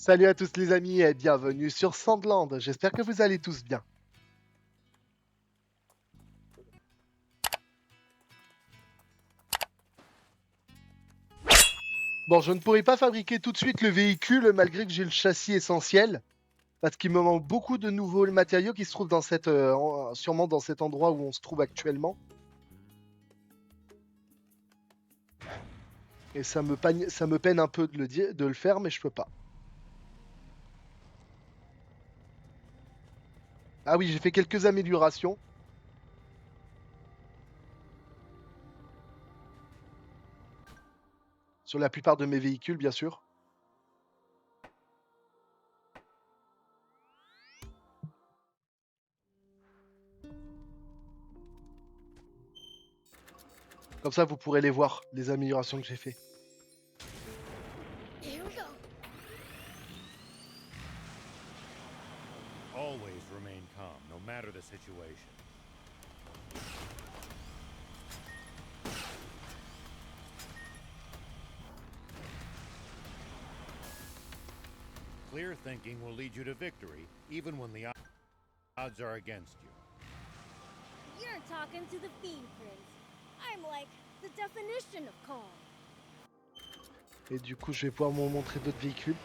Salut à tous les amis et bienvenue sur Sandland. J'espère que vous allez tous bien. Bon, je ne pourrai pas fabriquer tout de suite le véhicule malgré que j'ai le châssis essentiel parce qu'il me manque beaucoup de nouveaux matériaux qui se trouvent dans sûrement dans cet endroit où on se trouve actuellement. Et ça me peine un peu de le faire, mais je peux pas. Ah oui, j'ai fait quelques améliorations. Sur la plupart de mes véhicules, bien sûr. Comme ça, vous pourrez les voir, les améliorations que j'ai fait. Here we go. Always remain calm, no matter the situation. Clear thinking will lead you to victory, even when the odds are against you. You're talking to the Fiend Prince. I'm like the definition of calm. Et du coup, je vais pouvoir vous montrer d'autres véhicules.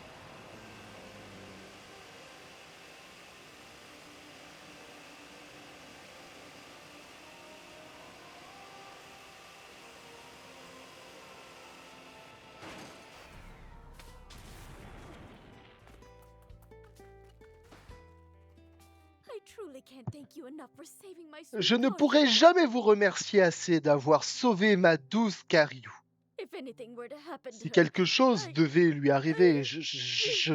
I truly can't thank you enough for saving my Je ne sweet pourrai daughter. jamais vous remercier assez d'avoir sauvé ma douce Cariou. If anything were to happen to Si her, quelque chose I- devait lui arriver, She's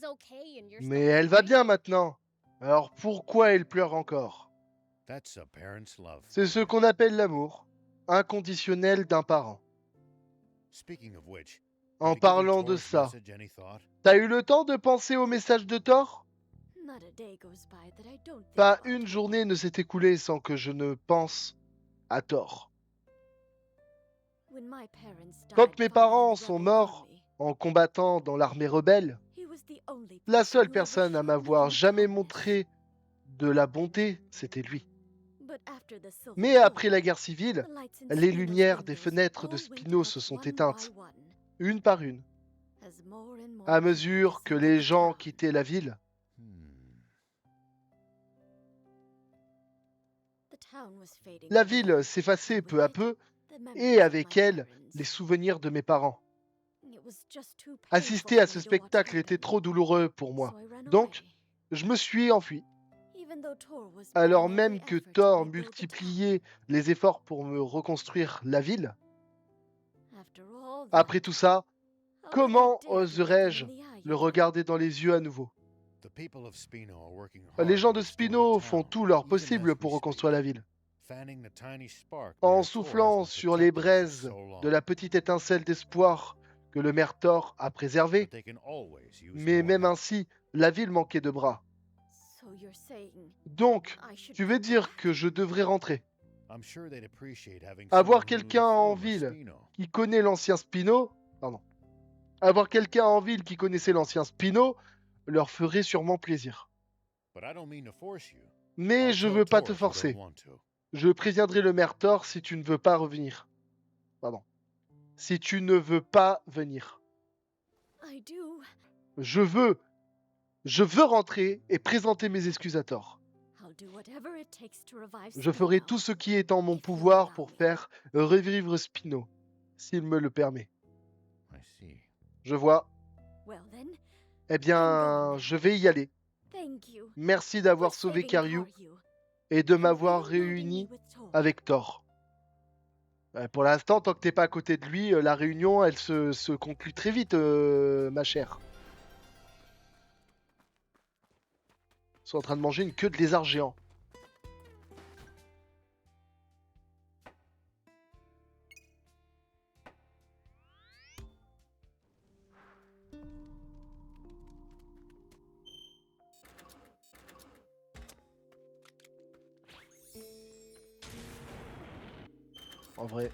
okay and you're Mais still elle va caring. bien maintenant. Alors pourquoi elle pleure encore? That's a parent's love. C'est ce qu'on appelle l'amour inconditionnel d'un parent. Speaking of which, En have you given parlant de Tor's ça, message any thought? t'as eu le temps de penser au message de Thor? Not a day goes by that I don't think Pas about une Thor. journée ne s'est écoulée sans que je ne pense à Thor. When my parents died Quand mes fighting in parents the sont rebel morts army, en combattant dans l'armée rebelle, he was the only la person seule who ever personne à showed me m'avoir any jamais kindness. montré de la bonté, c'était lui. But after the Civil Mais War, après la guerre civile, the lights in les Spino's lumières des windows fenêtres de all went Spino out se sont one éteintes, by one, une par une, as more and more à people mesure que deserted les the gens town. quittaient la ville. The town was fading La away, ville s'effaçait and peu à with it, peu, the memories et of avec my elle, parents. les souvenirs de mes parents. It was just too painful Assister à for ce me to watch spectacle était happen, trop douloureux pour moi. so I ran Donc, away. je me suis enfui. Even though Thor was Alors making every même que effort to Thor rebuild the town. multipliait les efforts pour me reconstruire la ville, After all après that, tout ça, how could I comment dare to look him oserais-je in the eye le again? regarder dans les yeux à nouveau? The people of Spino are working Les hard gens to de restore Spino the font town, tout leur even possible as pour we reconstruire la speak, ville. fanning the tiny spark En Mayor Thor has soufflant been sur les protecting for braises so de long. la petite étincelle d'espoir que le maire Thor a préservée, But they can always use mais more même help. ainsi, la ville manquait de bras. So you're saying Donc, I should tu go veux dire back? que je devrais rentrer? I'm sure they'd appreciate having Avoir someone who knew the quelqu'un en former ville Spino. qui connaît l'ancien Spino, pardon, avoir quelqu'un en ville qui connaissait l'ancien Spino leur ferait sûrement plaisir. But I don't mean to force you. Mais I'll je tell veux pas Thor te if you don't forcer. want to. Je préviendrai le maire Thor si tu ne veux pas revenir. Pardon. Si tu ne veux pas venir. I do. Je veux rentrer et présenter mes excuses à Thor. I'll do whatever it takes to revive Je ferai Spino, tout ce qui est en mon if you'll pouvoir allow pour me. faire revivre Spino, s'il me le permet. I see. Je vois. Well then, Eh bien, je vais y aller. thank you Merci for d'avoir sauvé saving Karyu Karyu et de and m'avoir reuniting me réuni with Thor. avec Thor. Pour l'instant, tant que t'es pas à côté de lui, la réunion, elle se conclut très vite, ma chère. Ils sont en train de manger une queue de lézard géant. En vrai.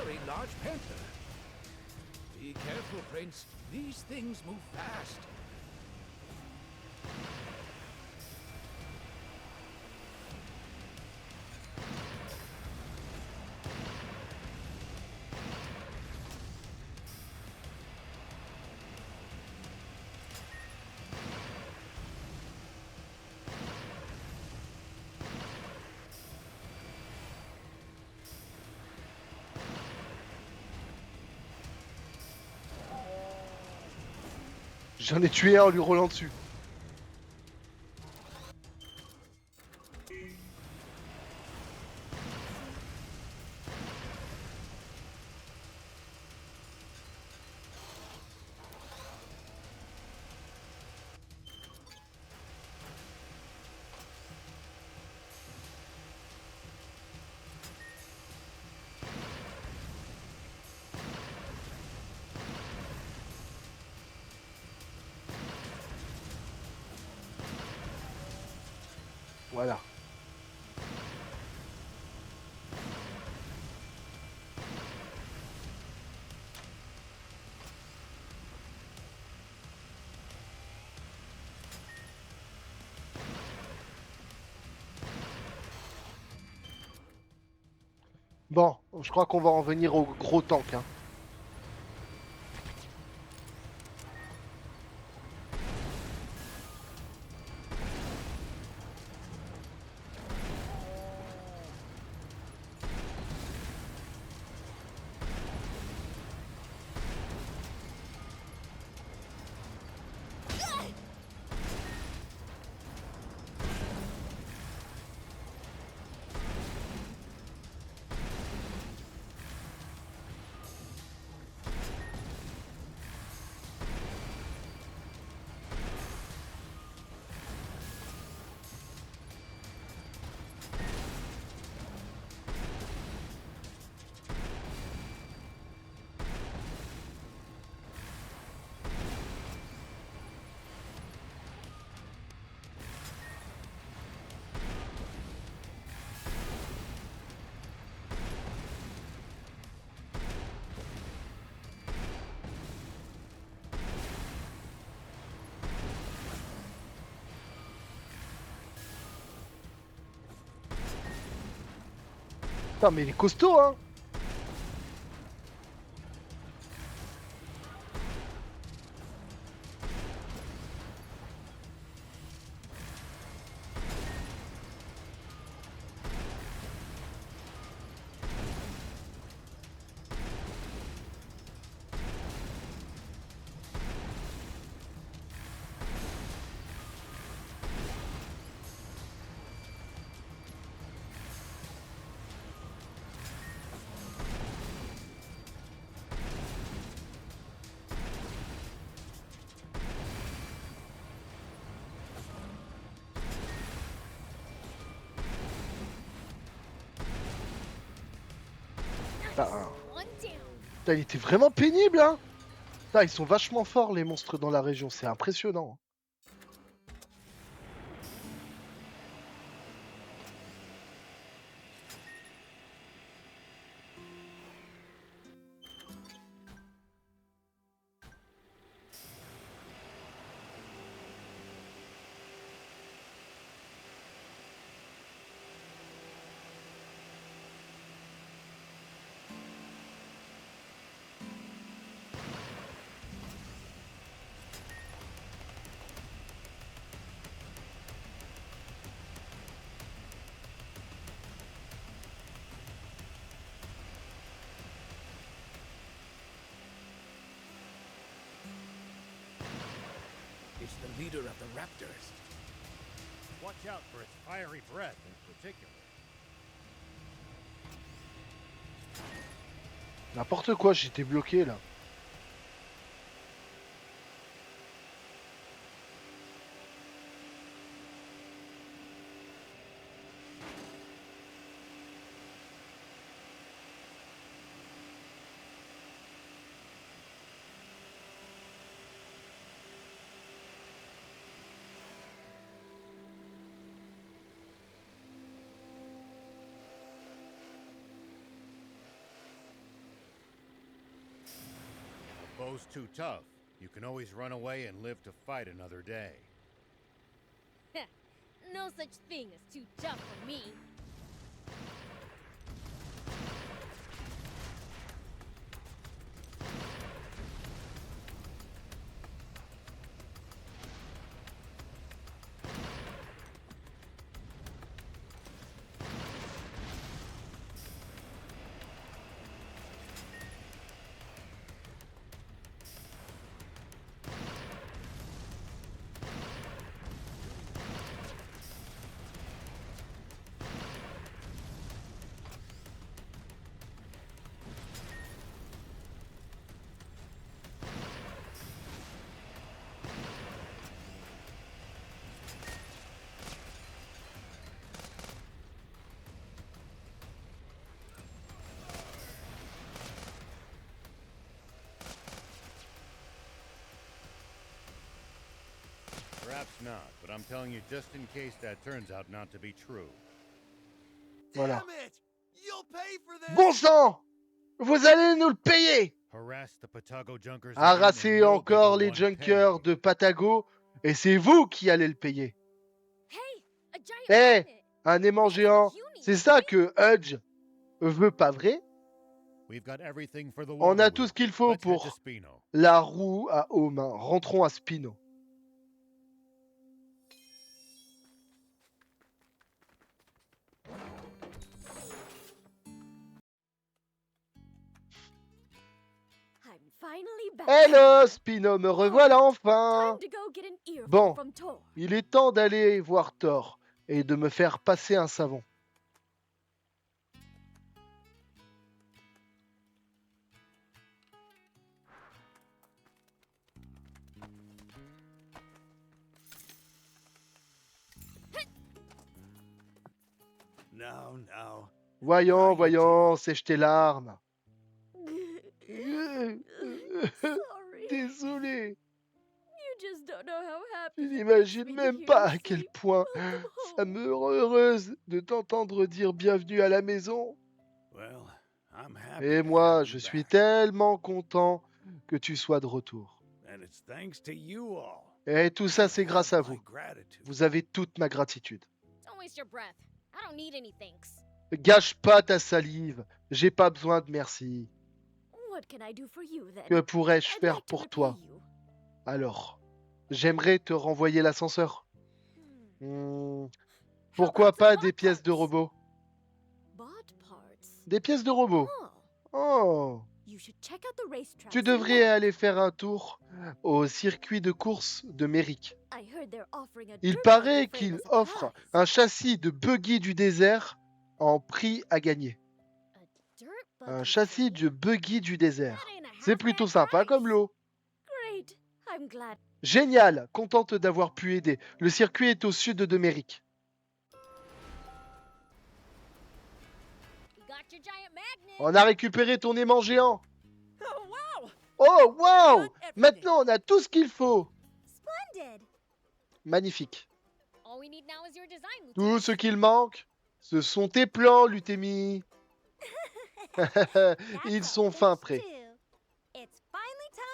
very large panther. Be careful, Prince. These things move fast. J'en ai tué un en lui roulant dessus. Voilà. Bon, je crois qu'on va en venir au gros tank. Hein. Putain, mais il est costaud, hein. Putain, One down. putain, il était vraiment pénible, hein. Putain, ils sont vachement forts, les monstres dans la région. C'est impressionnant. It's the leader of the raptors. Watch out for its fiery breath in particular. N'importe quoi, j'étais bloqué, là. foe's too tough, you can always run away and live to fight another day. No such thing as too tough for me. Perhaps not, but I'm telling you just in case that turns out not to be true. Voilà. Damn it! You'll pay for this! Bon sang! Vous allez nous le payer! Harass the Patago Junkers again, and Harassez you'll be encore the les one junkers paying. de Patago, et c'est vous qui allez le payer. Hey, a giant Eh, magnet. un aimant géant, c'est ça que Hudge veut, pas vrai? We've got everything for the On a Waterloo. tout ce qu'il faut Let's head to pour Spino. la roue à aux mains. Rentrons à Spino. I'm finally back. Hello, Spino, me revoilà enfin. Time to go get an earful Bon. from Thor. Il est temps d'aller voir Thor et de me faire passer un savon. No. Voyons, sèche tes larmes. Sorry. Désolé, You just don't know how happy tu it makes n'imagines me to même hear pas you à quel say, point "Welcome ça home." me rend heureuse de t'entendre dire bienvenue à la maison. Well, I'm happy Et to moi, have je you suis back. tellement content que tu sois de retour. And it's thanks to you all. Et tout ça, c'est You grâce à have my vous. gratitude. Vous avez toute ma gratitude. Don't waste your breath. I don't need any thanks. Gâche pas ta salive. J'ai pas besoin de merci. What can I do for you then? Que pourrais-je I'd faire like to pour repay toi? you. Alors, j'aimerais te renvoyer l'ascenseur. How Pourquoi about some pas bot des pièces de parts? robot? Bot parts. Des pièces de robot. Oh, Oh, you should check out the racetracks tu in devrais Merrick. aller faire un tour au circuit de course de Merrick. I heard they're offering a Il dirt paraît buggy frame qu'il as a offre prize. un châssis de buggy du désert en prix à gagner. A dirt Un buggy châssis frame? de buggy du désert. That ain't a C'est half plutôt bad sympa price. comme lot. Great. I'm glad. Génial, contente d'avoir pu aider. Le circuit est au sud de Merrick. You got your giant magnet. On a récupéré ton aimant géant. Oh, wow. Oh, wow! Got everything. Maintenant, on a tout ce qu'il faut. Splendid. Magnifique. All we need now is your design, Tout Lieutenant. ce qu'il manque, ce sont tes plans, Lutemi. Ils sont fin prêts.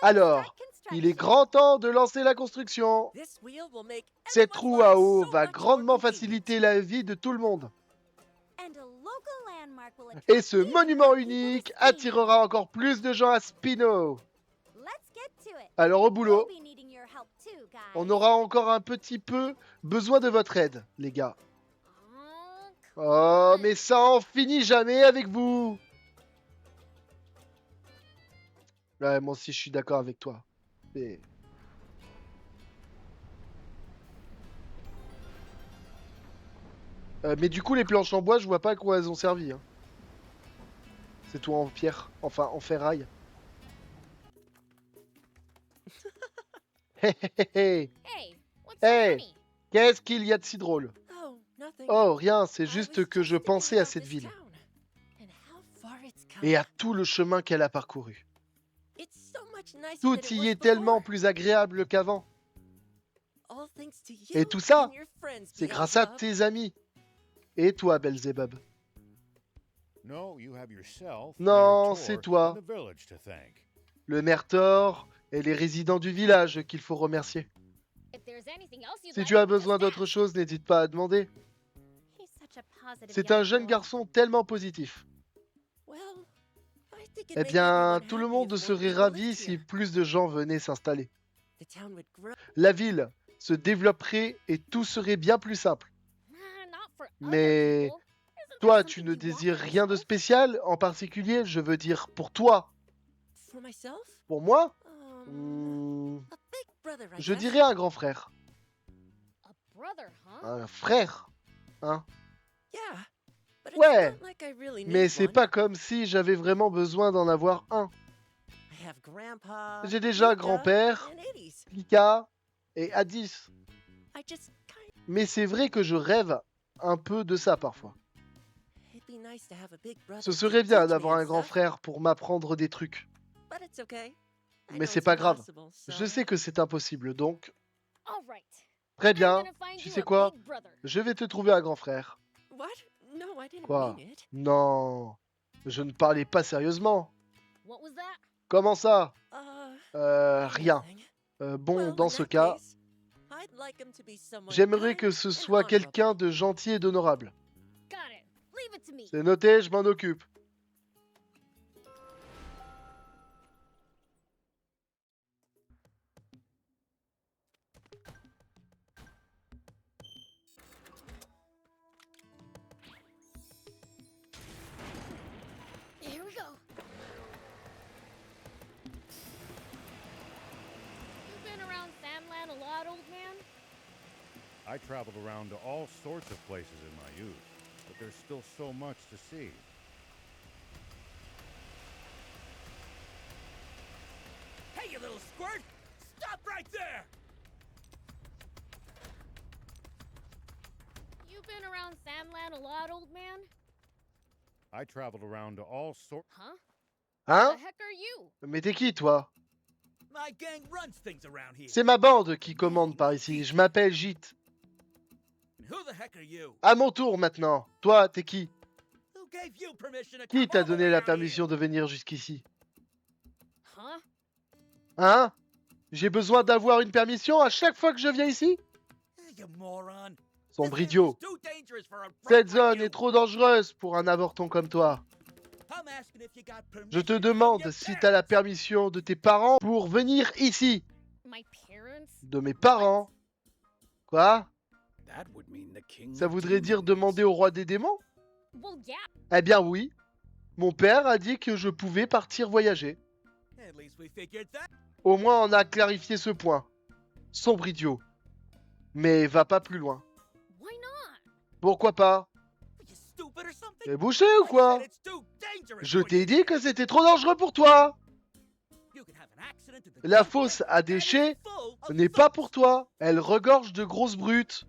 Alors, il est grand temps de lancer la construction. Cette roue à eau va grandement faciliter la vie de tout le monde. Et ce monument unique attirera encore plus de gens à Spino. Alors au boulot, on aura encore un petit peu besoin de votre aide, les gars. Oh, mais ça en finit jamais avec vous. Ouais, moi aussi je suis d'accord avec toi. Mais... mais du coup les planches en bois, je vois pas à quoi elles ont servi. Hein. C'est tout en pierre, enfin en ferraille. Hé hé hé hé. Hey, what's Hey. so funny? Qu'est-ce qu'il y a de si drôle? Oh, nothing. Oh, rien, c'est I juste was que je just thinking pensais à about cette this ville. town and how far it's come. Et à tout le chemin qu'elle a parcouru. It's so much nicer Tout than it y was est tellement before. plus agréable qu'avant. All thanks to you Et tout ça, and your friends, c'est grâce à Beelzebub. tes amis. Et toi, Belzebub. No, you have yourself, Non, Mayor c'est Tor, toi. and the village to thank. le maire Thor et les résidents du village qu'il faut remercier. If there's anything else you'd Si like, tu as just besoin ask. d'autre chose, n'hésite pas à demander. He's such a positive C'est young un jeune boy. garçon tellement positif. Well, I think it'd Eh make bien, everyone tout le happy monde if more serait people ravi lived si here. plus de gens venaient s'installer. The town would grow. La ville se développerait et tout serait bien plus simple. Not for other Mais people. Isn't toi, there tu something ne you want désires for rien de yourself? spécial en particulier, je veux dire pour toi. For myself? Pour moi, A big brother, I je guess. dirais un grand frère. A brother, huh? Un frère. Hein? Yeah. But it's Ouais. not like I really Mais need c'est one. pas comme si j'avais vraiment besoin d'en avoir un. I have Grandpa, J'ai déjà Mika, grand-père, and Eddies. Pika et Addis. I just kind Mais c'est vrai que je rêve un peu de ça parfois. it'd be nice to have a big brother Ce to serait bien teach me d'avoir and un grand stuff, frère pour m'apprendre des trucs. but it's okay. I Mais know c'est it's pas grave. impossible, Je so- sais que c'est impossible, donc All right. très I'm bien. gonna find Tu you sais a quoi? big brother. Je vais te trouver un grand frère. What? No, I didn't Quoi? mean it. Non, je ne parlais pas sérieusement. What was that? Comment ça? Uh, Rien. nothing. Bon, Well, dans in ce that cas, case, I'd like him to be someone j'aimerais kind que ce and soit honorable. quelqu'un de gentil et d'honorable. Got it. Leave it to me. C'est noté, je m'en occupe. Here we go. You've been around Samland a lot, old man? I traveled around to all sorts of places in my youth, but there's still so much to see. Hey, you little squirt! Stop right there! You've been around Samland a lot, old man? I traveled around to all sorts. Huh? Hein? The heck are you? Mais t'es qui, toi? My gang runs things around here. C'est ma bande qui commande par ici. Je m'appelle Jit. And who the heck are you? À mon tour maintenant. Toi, t'es qui? Who gave you permission to Qui come t'a over donné la around permission de venir jusqu'ici? Huh? Hein? J'ai besoin d'avoir une permission à chaque fois que je viens ici? here? You moron. Sombre This area idiot. is too dangerous for a brat Cette like zone you. est trop dangereuse pour un avorton comme toi. I'm asking if you got Je te permission from demande your si t'as la parents. permission de tes parents pour venir ici. My parents? De mes parents. Quoi? That would mean the king Ça of voudrait dire demons. demander au roi des démons? Well, yeah. Eh bien oui. Mon père a dit que je pouvais partir voyager. At least we figured that. Au moins on a clarifié ce point. Sombre idiot. Mais va pas plus loin. Why not? Pourquoi pas? Are you stupid or something? T'es bouché ou I quoi? said it's too dangerous Je for t'ai you. dit que c'était trop dangereux pour toi. You can have an accident in the La jungle fosse à that is déchets full of n'est pas thugs. pour toi. Elle regorge de grosses brutes.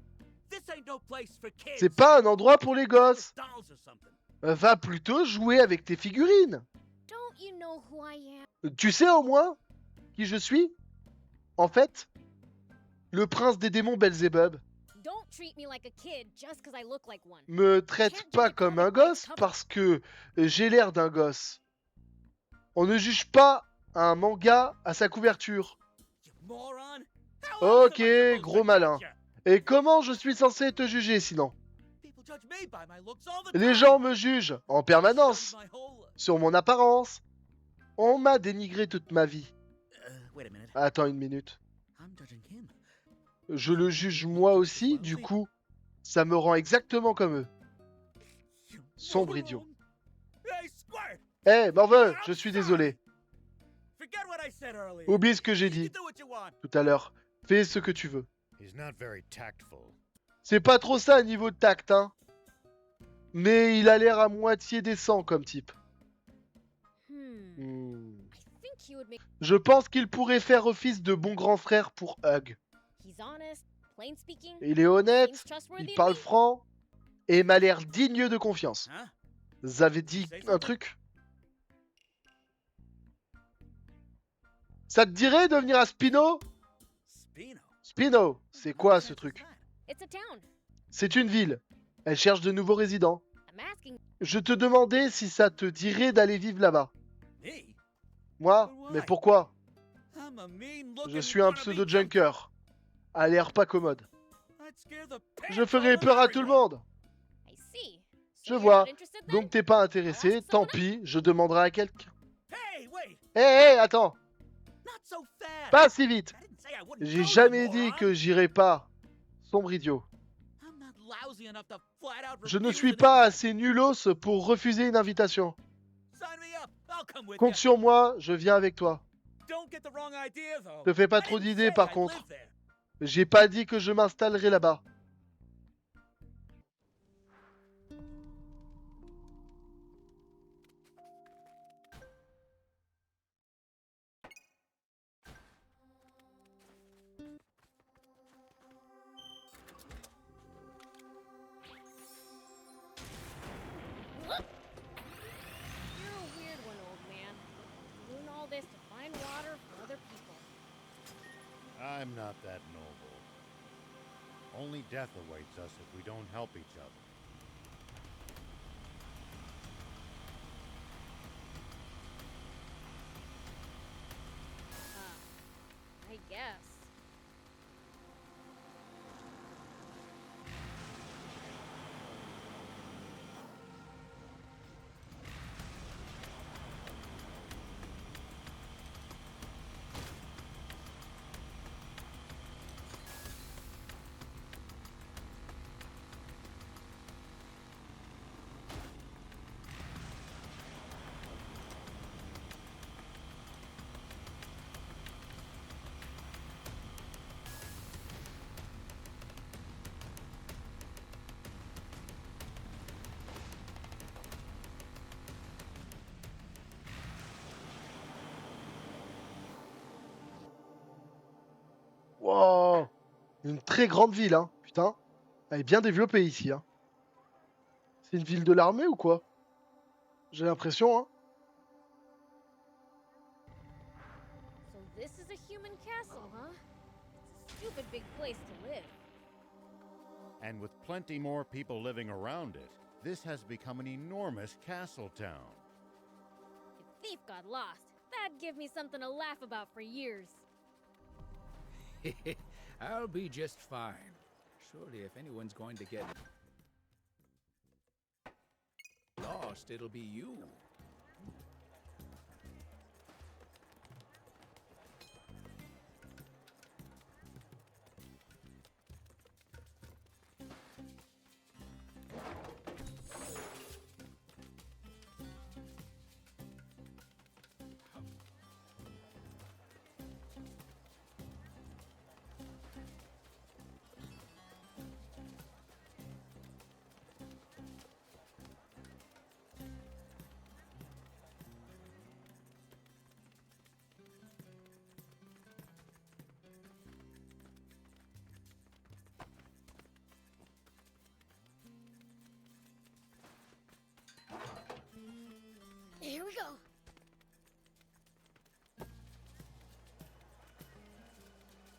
This ain't no place for kids. C'est pas un endroit pour les gosses. Dolls or something. Va plutôt jouer avec tes figurines. Don't you know who I am? Tu sais au moins qui je suis? En fait, le prince des démons Belzébub. Don't treat me like a kid just because I look like one. Me traite pas comme un gosse parce que j'ai l'air d'un gosse. On ne juge pas un manga à sa couverture. You moron. How else Ok, am I supposed gros to malin. judge ya? Et comment je suis censé te juger sinon? People judge me by my looks all the Les time. gens me jugent en permanence Shove my whole- sur mon apparence. On m'a dénigré toute ma vie. Wait a minute. Attends une minute. I'm judging him. Je le juge moi aussi, du coup, ça me rend exactement comme eux. You Sombre moron. idiot. Hey, Squirt! Eh, Morveux, je suis désolé. Forget what I said earlier. Oublie ce que j'ai You dit can do what you want. tout à l'heure. Fais ce que tu veux. He's not very tactful. C'est pas trop ça à niveau de tact, hein. Mais il a l'air à moitié décent comme type. Hmm. I think he would make. Je pense qu'il pourrait faire office de bon grand frère pour Hug. He's honest, plain speaking. Il est honnête, Seems trustworthy il to parle me. franc et m'a l'air digne de confiance. Huh? Vous avez dit un truc? Ça te dirait de venir à Spino? Spino. Spino, c'est quoi ce truc? It's a town. C'est une ville. Elle cherche de nouveaux résidents. I'm asking. Je te demandais si ça te dirait d'aller vivre là-bas. Me? Moi? Mais pourquoi? I'm a Je mean-looking suis un wannabe pseudo-junker. À l'air pas commode. I'd scare the Je pants ferai off of peur à tout le everyone. monde. I see. Je So you're vois. not interested then? Donc t'es pas intéressé, ask tant someone pis, je demanderai à quelqu'un. Hey, wait! Hé, attends. Not so fast! Pas si vite. I didn't say I wouldn't J'ai go, you jamais dit moron. que j'irai pas. Sombre idiot. I'm not lousy enough to flat out Je ne refuse suis an pas invite. assez nulos pour refuser une invitation. Sign me up. I'll come with Compte ya. sur moi, je viens avec toi. Don't get the wrong idea, though. Te fais pas I trop didn't d'idées say par I'd contre. live there. J'ai pas dit que je m'installerai là-bas. You're a weird one, old man. Doing all this to find water for other people. I'm not that noble. Only death awaits us if we don't help each other. I guess. Wow. Une très grande ville, hein. Putain. Elle est bien développée ici, hein. C'est une ville de l'armée ou quoi? J'ai l'impression, hein. So this is a human castle, huh? It's a stupid big place to live. And with plenty more people living around it, this has become an enormous castle town. If Thief got lost, that'd give me something to laugh about for years. I'll be just fine. Surely, if anyone's going to get lost, it'll be you. Here we go.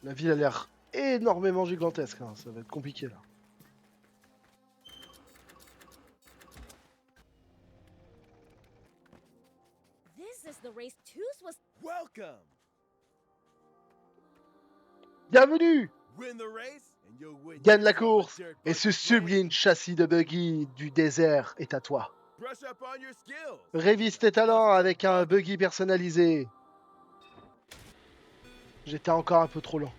La ville a l'air énormément gigantesque, hein. Ça va être compliqué là. This is the race Tooth was. Welcome. Bienvenue! Win the race and you'll win Gagne la yourself a course dirt et buggy ce plane. sublime châssis de buggy du désert est à toi. Brush up on your skills. Révise tes talents avec un buggy personnalisé. J'étais encore un peu trop lent.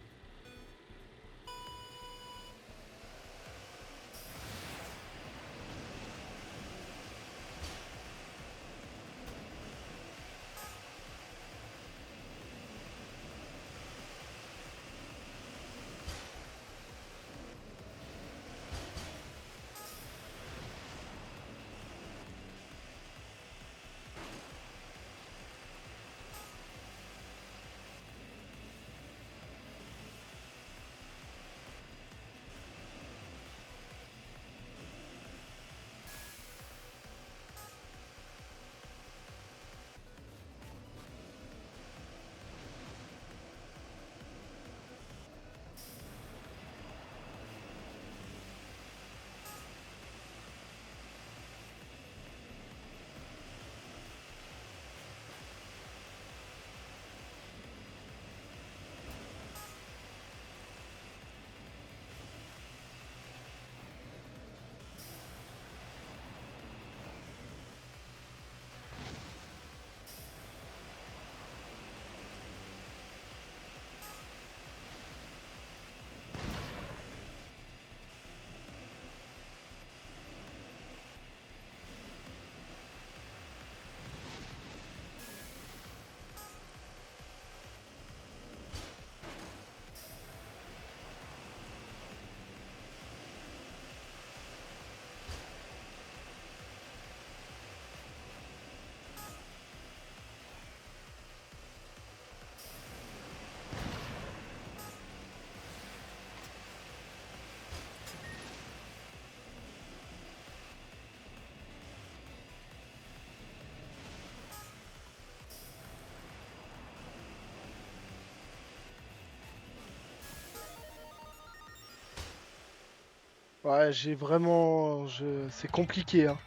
Ouais, j'ai vraiment... C'est compliqué, hein.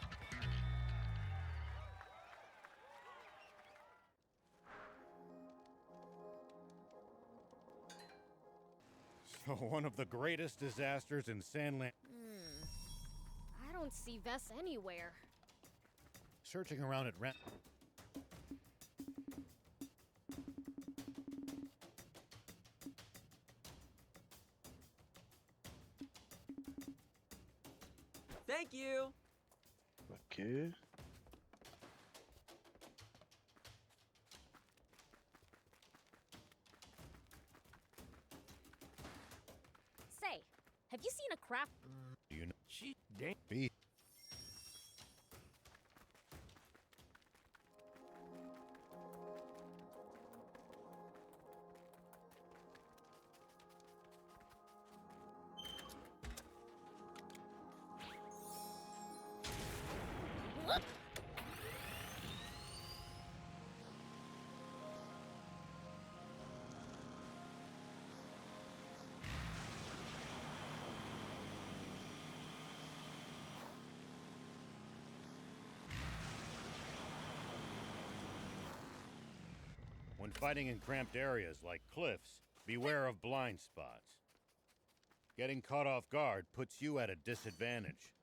So one of the greatest disasters in Sandland. I don't see Vess anywhere. Searching around at Thank you. Ok. Say, have you seen a craft? You know, She dang. be when fighting in cramped areas like cliffs, beware of blind spots. Getting caught off guard puts you at a disadvantage.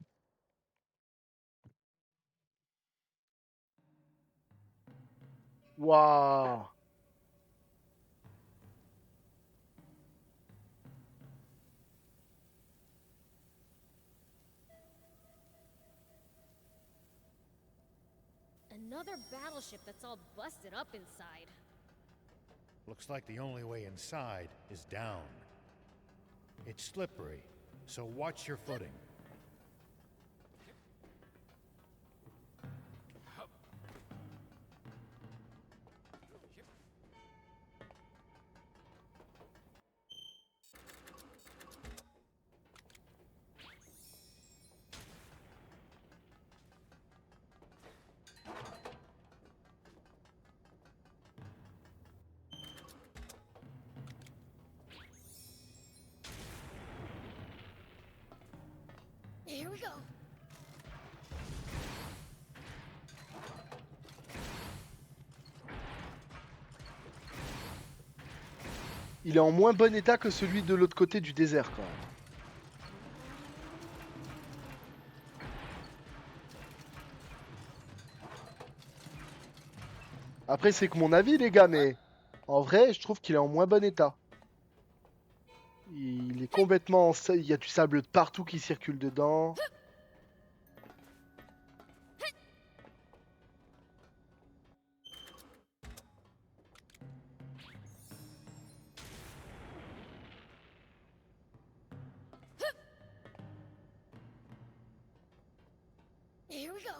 Waouh. Another battleship that's all busted up inside. Looks like the only way inside is down. It's slippery, so watch your footing. Here we go. Il est en moins bon état que celui de l'autre côté du désert, quand même. Après, c'est que mon avis, les gars, mais en vrai, je trouve qu'il est en moins bon état. Il est complètement... Il y a du sable de partout qui circule dedans. Here we go.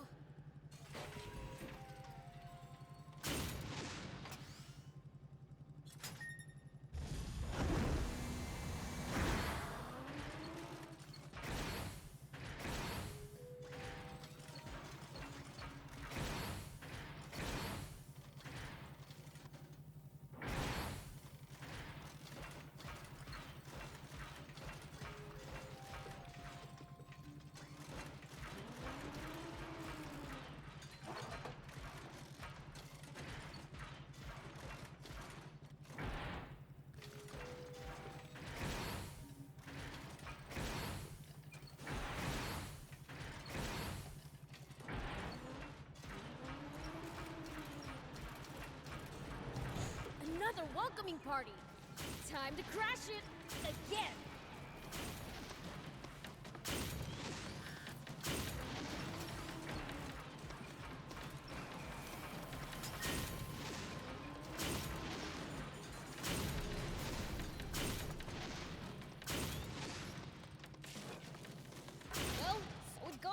Another welcoming party. Time to crash it again. Well, so it goes.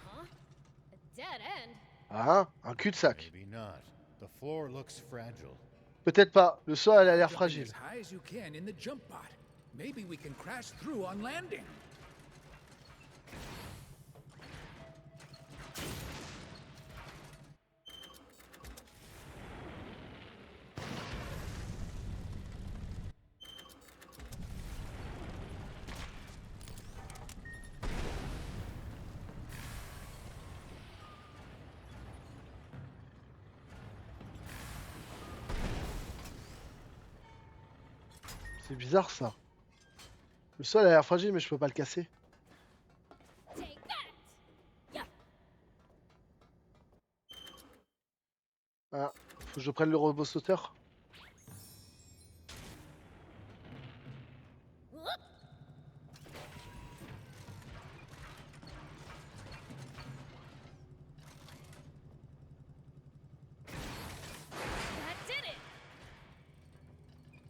Huh? A dead end? Ah, un cul-de-sac. Maybe not. The floor looks fragile. Peut-être pas. Le sol, elle a l'air Jumping fragile. as high as you can in the jump pod. Maybe we can crash through on landing. C'est bizarre ça. Le sol a l'air fragile mais je peux pas le casser. Take that! Yeah. Ah, faut que je prenne le robot sauteur. Whoop. That did it!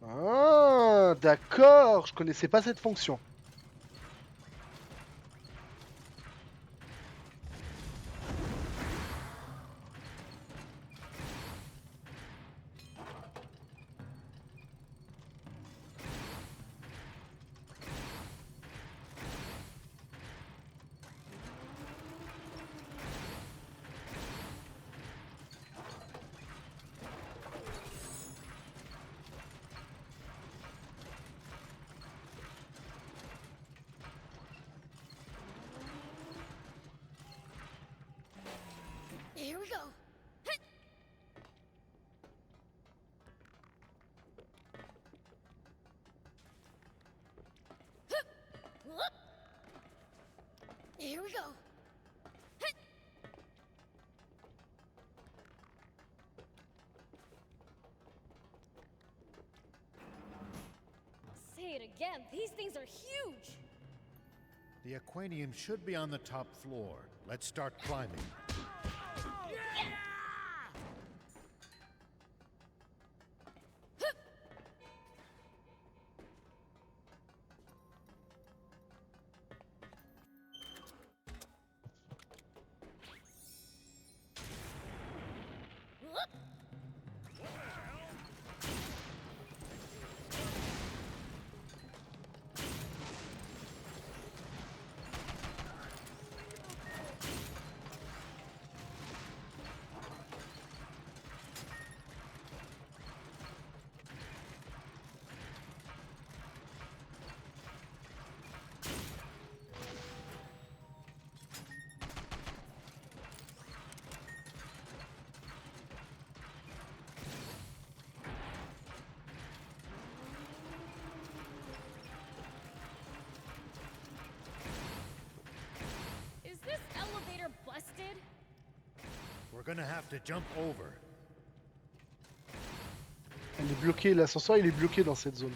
Ah, d'accord, je connaissais pas cette fonction. Here we go. Hit. Hup. Whoop. Here we go. Hit. Say it again. These things are huge. The aquarium should be on the top floor. Let's start climbing. Whoop. Is this elevator busted? We're gonna have to jump over. Elle est bloquée, l'ascenseur il est bloqué dans cette zone.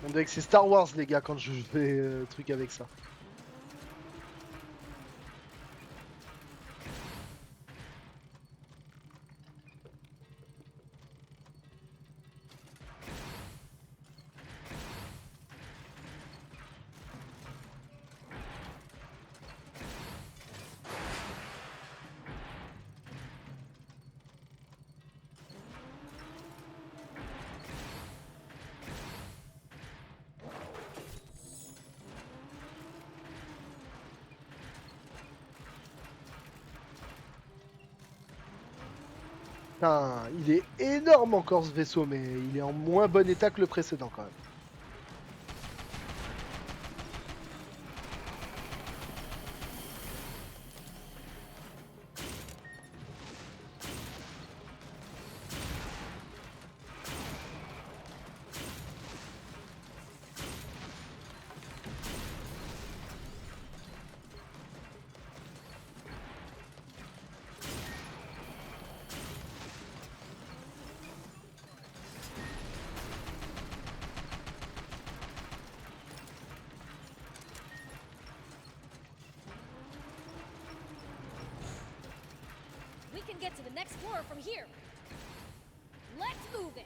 On dirait que c'est Star Wars les gars quand je fais truc avec ça. Putain, il est énorme encore ce vaisseau, mais il est en moins bon état que le précédent quand même. We can get to the next floor from here. Let's move it.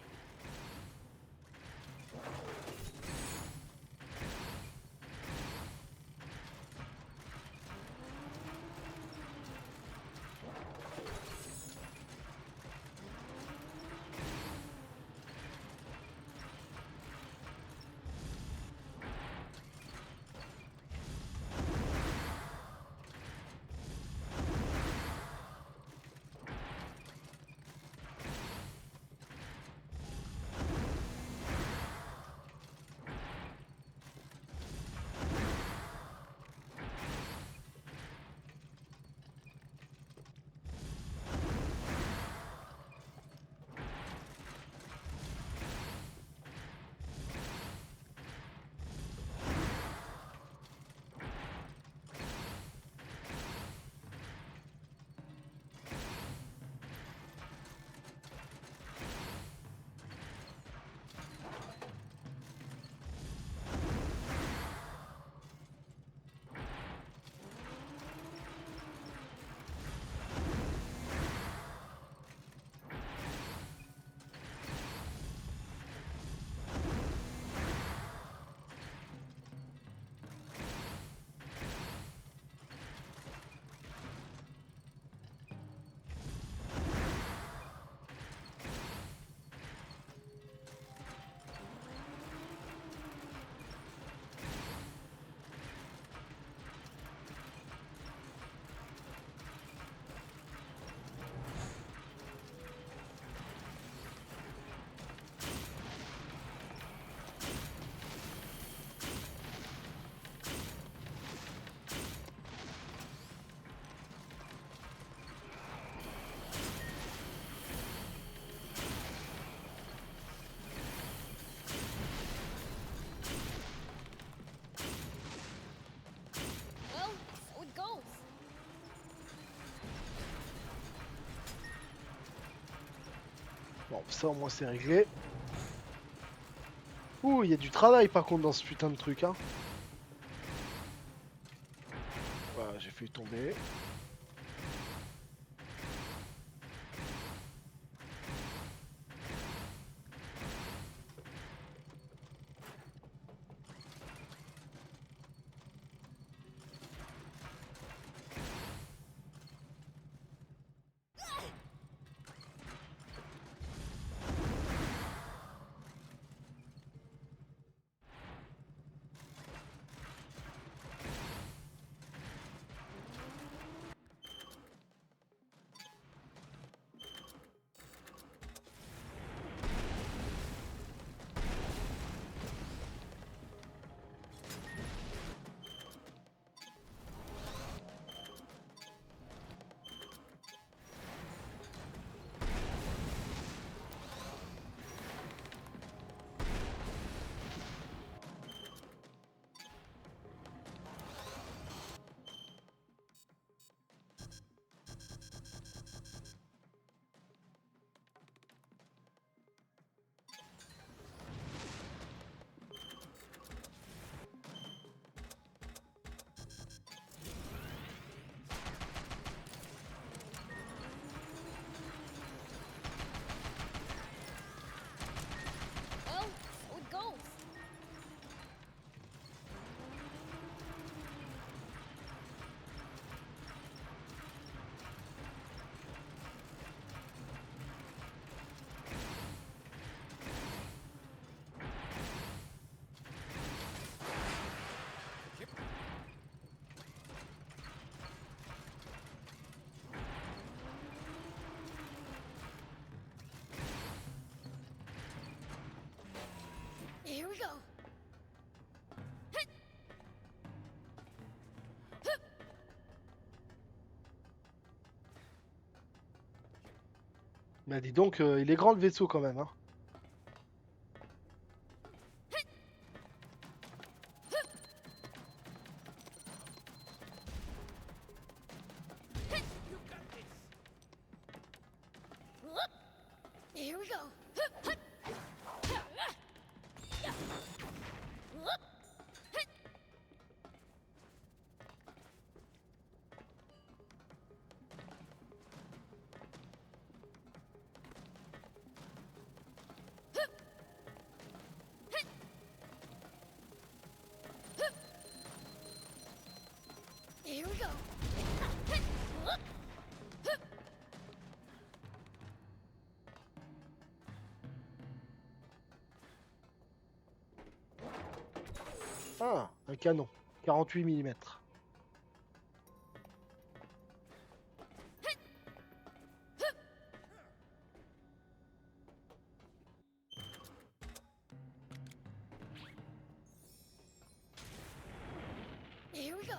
Bon, ça au moins c'est réglé. Ouh, il y a du travail par contre dans ce putain de truc, hein. Voilà, j'ai fait tomber. Well, so it goes. Here we go. Bah dis donc, il est grand le vaisseau quand même, hein. Here we go. Here we go. Ah, un canon. 48 mm. Here we go.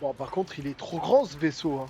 Bon, par contre, il est trop grand ce vaisseau, hein.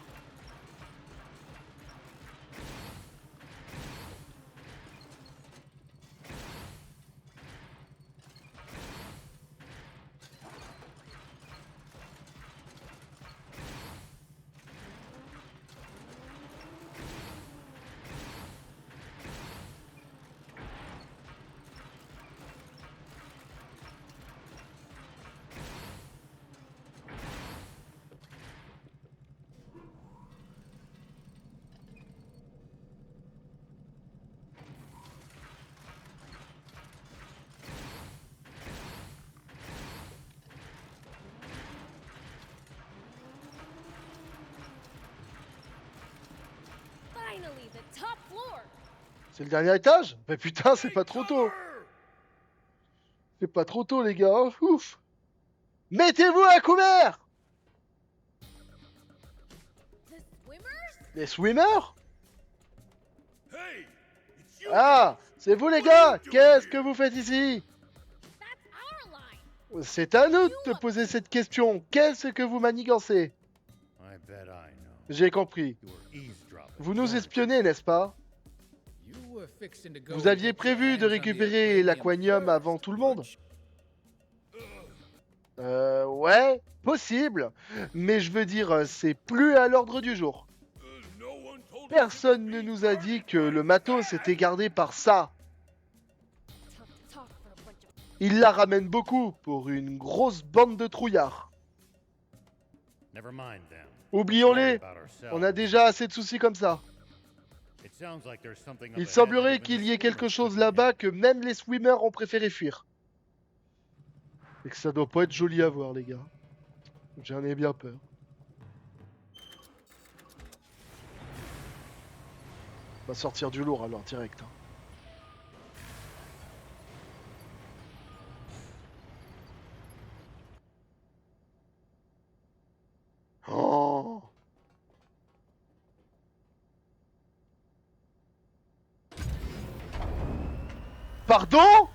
Finally, the top floor. C'est le dernier étage? Mais putain, c'est pas trop tôt. C'est pas trop tôt, les gars. Hein. Ouf. Mettez-vous à couvert! The swimmers? Les swimmers? Hey, it's you. Ah, c'est vous, les gars. Qu'est-ce que vous faites ici? That's our line. C'est à nous de te poser cette question. Qu'est-ce que vous manigancez? I bet I know. J'ai compris. You were eavesdropping. Vous nous weren't espionnez, n'est-ce pas? You were fixing to go Vous aviez get your prévu de hands on the récupérer aquarium l'aquanium avant first, tout le monde? weren't you? Ouais, possible. Mais je veux dire, c'est plus à l'ordre du jour. No one told us Personne ne nous a dit que le matos était gardé par ça. Tough to talk for a bunch of. Il la ramène beaucoup pour une grosse bande de trouillards. Never mind them. Oublions-les, Worry about ourselves. on a déjà assez de soucis comme ça. It sounds like there's something up Il ahead semblerait that even qu'il the y ait quelque swimmers chose couldn't là-bas handle. que même les swimmers ont préféré fuir. Et que ça doit pas être joli à voir, les gars. J'en ai bien peur. On va sortir du lourd alors, direct. Hein. Oh. Pardon? I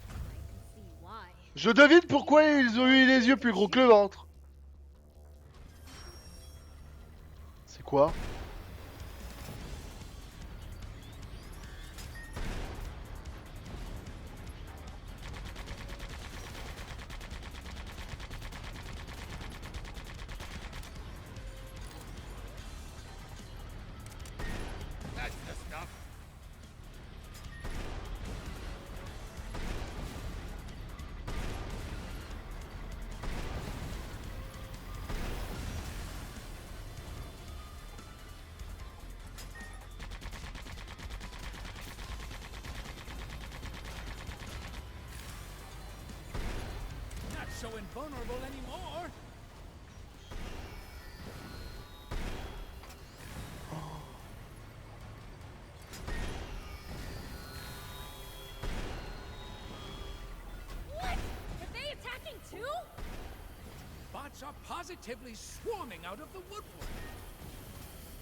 can see why. Je devine pourquoi ils ont eu les yeux plus gros que le ventre. C'est quoi? That's the stuff. Not so invulnerable anymore. What? Are they attacking too? Bots are positively swarming out of the woodwork.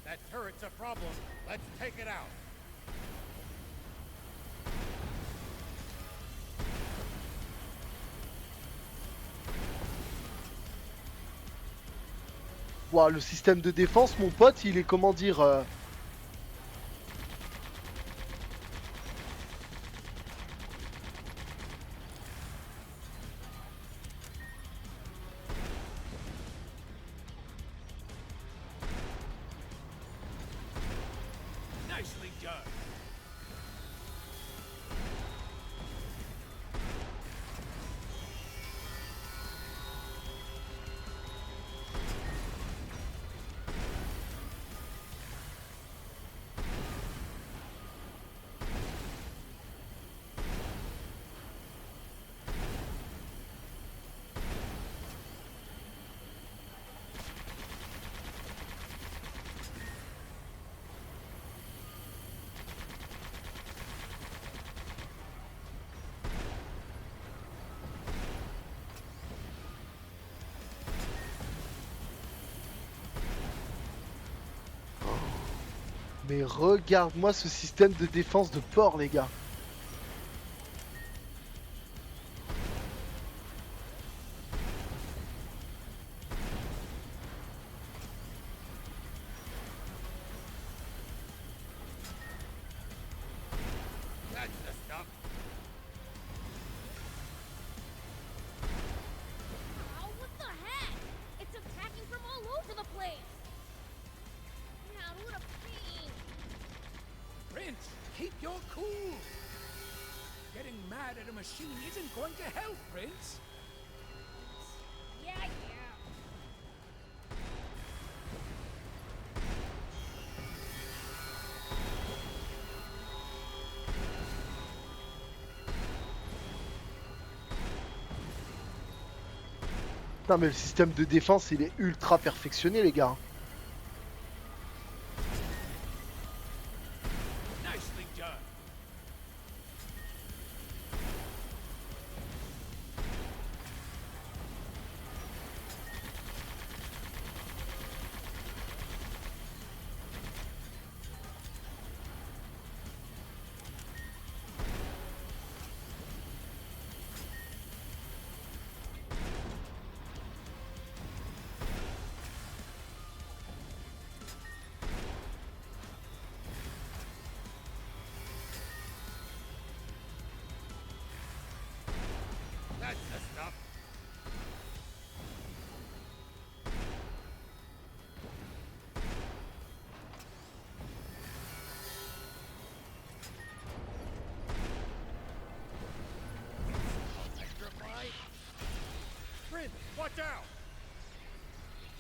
That turret's a problem. Let's take it out. Ouah, le système de défense, mon pote, il est comment dire Nicely done. Mais regarde-moi ce système de défense de porc, les gars. That's the stuff. Oh, what the heck? It's attacking from all over the place. Man, what a pain. Prince, keep your cool. Getting mad at a machine isn't going to help, Prince. Yeah, yeah. Putain, mais le système de défense, il est ultra perfectionné, les gars.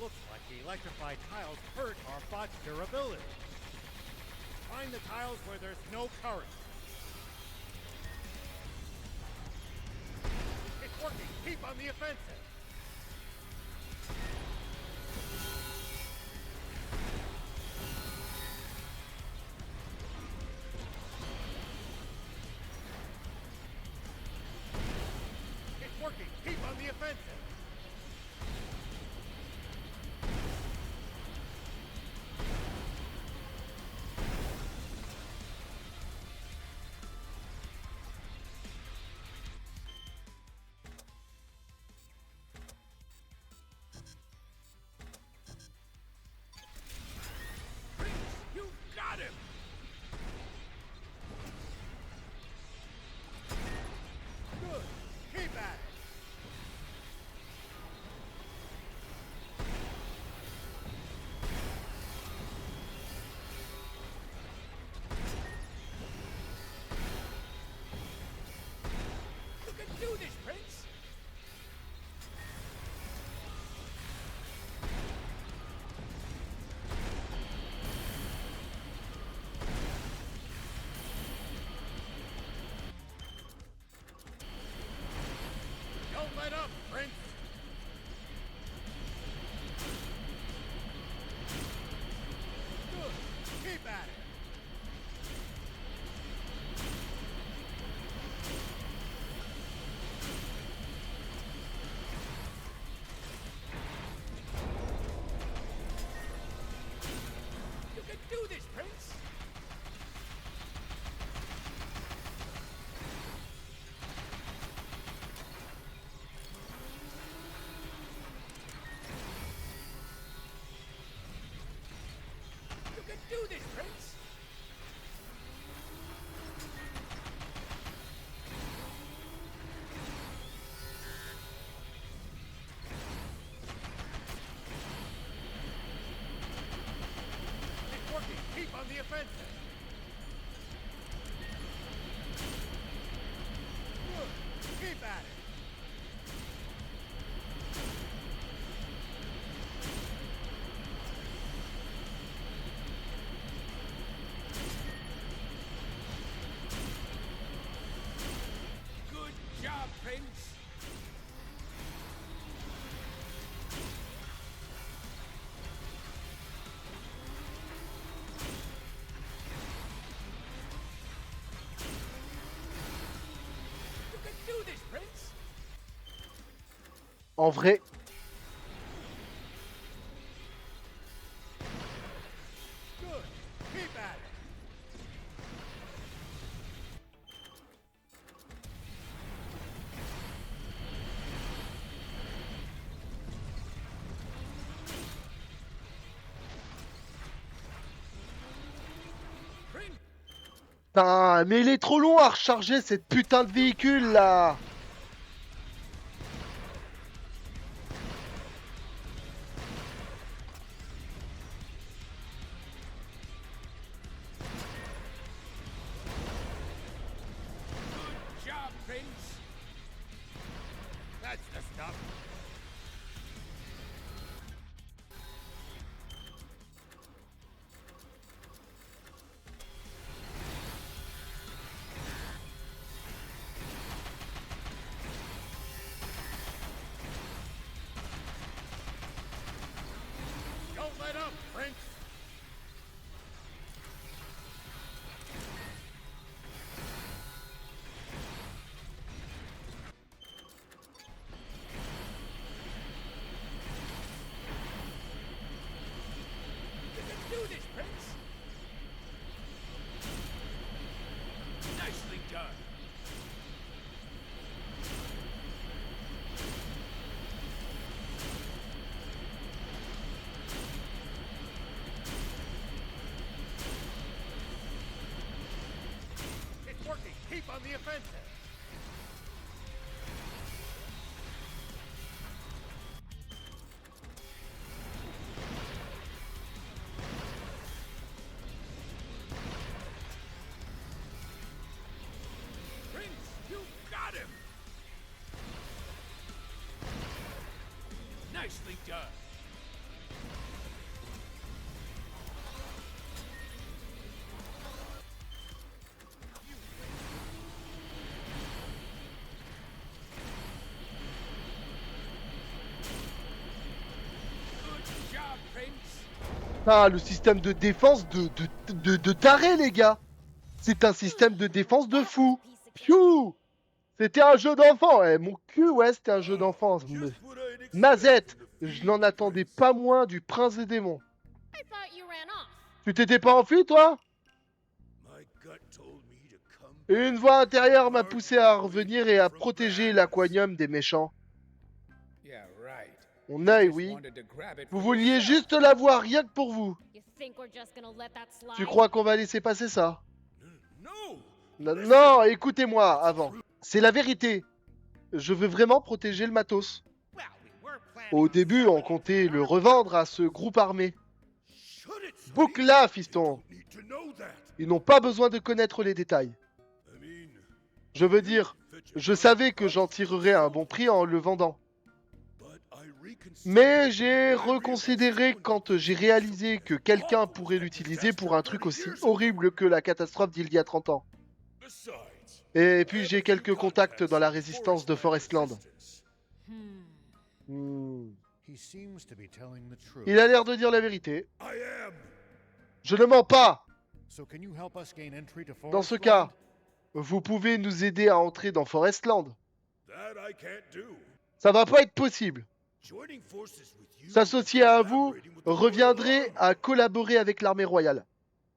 Looks like the electrified tiles hurt our bot's durability. Find the tiles where there's no current. It's working. Keep on the offensive. It's working. Keep on the offensive. You got him! Good. Keep at it. You can do this, Prince! Don't let up, Prince. Good. Keep at it. You can do this, Prince! You can do this, Prince! It's working. Keep on the offensive. Good. Keep at it. Good job, Prince! You can do this, Prince! En vrai, Good. Keep at it. Prince! putain, mais il est trop long à recharger cette putain de véhicule là. Good job, Prince! That's the stuff. Don't let up, Prince. You can do this, Prince! Nicely done! It's working. Keep on the offensive. Prince, you got him! Nicely done! Good job, Prince. Ah, le système de défense de taré, les gars. C'est un système de défense de fou. Piou. C'était un jeu d'enfant. Eh, mon cul, ouais, c'était un jeu d'enfant. Just what I'd expect Mazette, from the je n'en attendais pas moins du prince des démons. I thought you ran off. Tu t'étais pas enfui, toi? My gut told me to come. Une voix intérieure m'a poussé à revenir et à protéger l'aquanium des méchants. Yeah, right. Mon œil, Just oui. wanted to grab it Vous for vouliez yourself. juste l'avoir rien que pour vous. You think we're just gonna let that slide? Tu crois qu'on va laisser passer ça? No. Non, non, écoutez-moi avant. C'est la vérité. Je veux vraiment protéger le matos. Au début, on comptait le revendre à ce groupe armé. Shut it, Sonny. Boucle-la, fiston. Need to know that. Ils n'ont pas besoin de connaître les détails. I mean, Je veux dire, je savais que j'en tirerais un bon prix en le vendant. but I reconsidered. Mais j'ai reconsidéré quand j'ai réalisé que quelqu'un pourrait l'utiliser pour un truc aussi horrible que la catastrophe d'il y a 30 ans. Besides, Et puis j'ai quelques contacts dans la résistance de Forestland. Hmm. He seems to be telling the truth. Il a l'air de dire la vérité. I am. Je ne mens pas. So can you help us gain entry to Dans ce Forest cas, Land? vous pouvez nous aider à entrer dans Forestland. That I can't do. Ça va pas être possible. Joining forces with you. S'associer à vous collaborating with the reviendrait Royal à collaborer avec l'armée royale.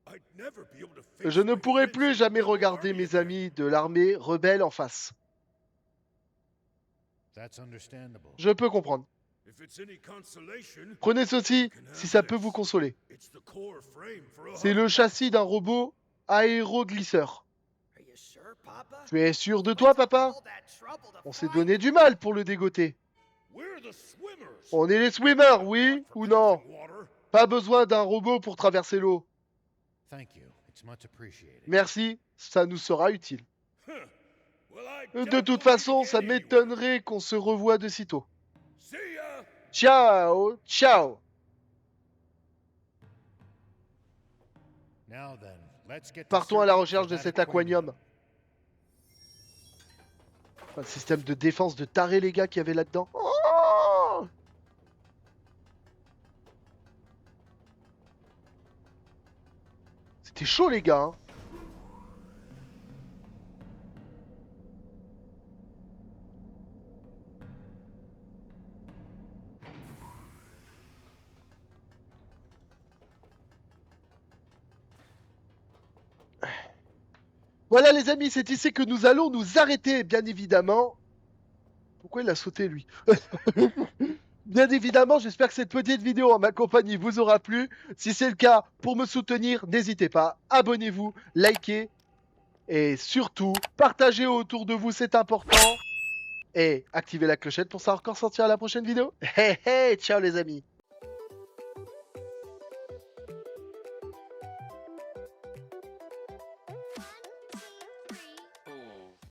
Army, I'd never be able to face Je ne my pourrai friends plus in the jamais Rebel regarder Army mes again. amis de l'armée rebelle en face. That's understandable. Je peux comprendre. If it's any consolation, Prenez ceci si ça peut vous consoler. it's the core frame for a C'est le Hummer. châssis d'un robot aéroglisseur. Are you sure, Papa? Tu es sûr de toi, papa? All that trouble to On s'est fly? donné du mal pour le dégoter. We're the swimmers. On est les swimmers, oui ou non? Passing water. Pas besoin d'un robot pour traverser l'eau. Thank you. It's much appreciated. Merci, ça nous sera utile. Huh. Well, I De doubt toute we'll façon, meet ça again anyway. m'étonnerait qu'on se revoie de sitôt. See ya. Ciao, ciao. Now then, let's get to Partons à la searching recherche for de that cet aquanium. Un système de défense de taré, les gars, qu'il y avait là-dedans. Oh, c'était chaud, les gars. Hein. Voilà les amis, c'est ici que nous allons nous arrêter, bien évidemment. Pourquoi il a sauté lui? Bien évidemment, j'espère que cette petite vidéo en ma compagnie vous aura plu. Si c'est le cas, pour me soutenir, n'hésitez pas, abonnez-vous, likez et surtout, partagez autour de vous, c'est important. Et activez la clochette pour savoir quand sortira la prochaine vidéo. Hey hey, ciao les amis.